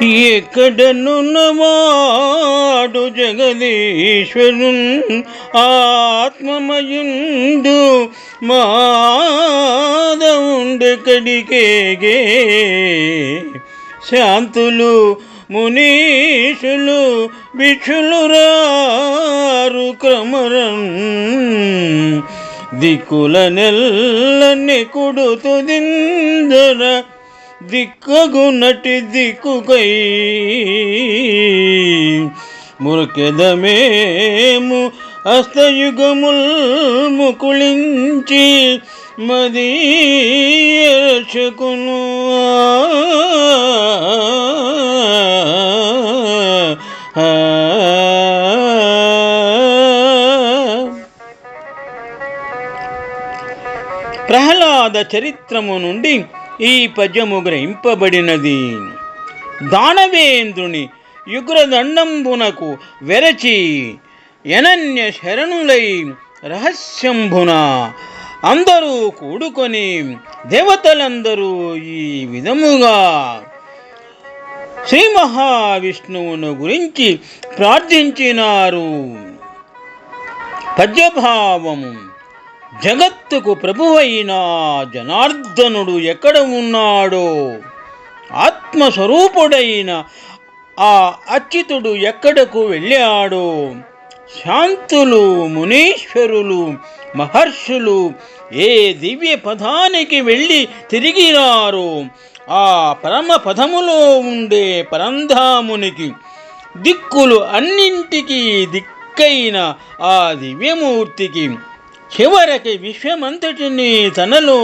ఎక్కడనున్నవాడు జగదీశ్వరున్ ఆత్మమయుండు మాధవుండెక్కడికేగే. శాంతులు మునీషులు భిక్షులు రారు క్రమరం. దిక్కుల నెల్లని కుడుతుదిందర దిక్కగునటి దిక్కుకై. మురకెదమేము హస్తయుగముల్ ముకుళించి మదీయరక్షకును. ప్రహ్లాద చరిత్రము నుండి ఈ పద్యము గ్రహింపబడినది. దానవేంద్రుని యుగ్రదండంబునకు వెరచి ఎనన్య శరణులై రహస్యంబున అందరూ కూడుకొని దేవతలందరూ ఈ విధముగా శ్రీ మహావిష్ణువును గురించి ప్రార్థించినారు. పద్యభావము: జగత్తుకు ప్రభువైన జనార్దనుడు ఎక్కడ ఉన్నాడో, ఆత్మస్వరూపుడైన ఆ అచ్యుతుడు ఎక్కడకు వెళ్ళాడో, శాంతులు మునీశ్వరులు మహర్షులు ఏ దివ్య పదానికి వెళ్ళి తిరిగిరారో ఆ పరమ పదములో ఉండే పరంధామునికి, దిక్కులు అన్నింటికీ దిక్కైన ఆ దివ్యమూర్తికి, చివరికి విశ్వమంతటిని తనలో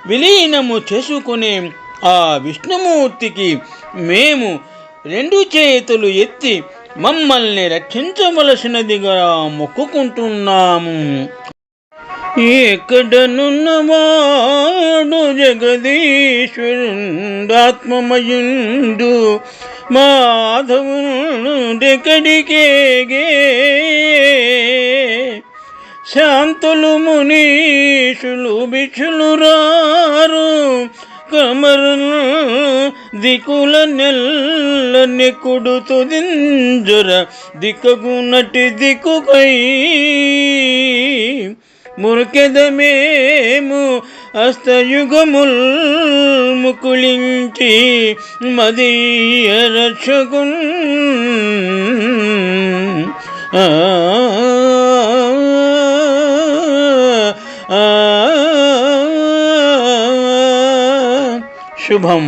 విలీనము చేసుకునే ఆ విష్ణుమూర్తికి మేము రెండు చేతులు ఎత్తి మమ్మల్ని రక్షించవలసినదిగా మొక్కుకుంటున్నాము. ఎక్కడనున్నవాడు జగదీశ్వరుండాత్మమయుండు మాధవుడెక్కడికేగే. శాంతులు మునీషులు భిక్షులు రారు కమరును. దిక్కుల నెల్లని కుడుతుదింజర దిక్కగునటి దిక్కుకై. మురకెదమేము హస్తయుగముల్ ముకుళించి మదీయ రక్షకున్. శుభం.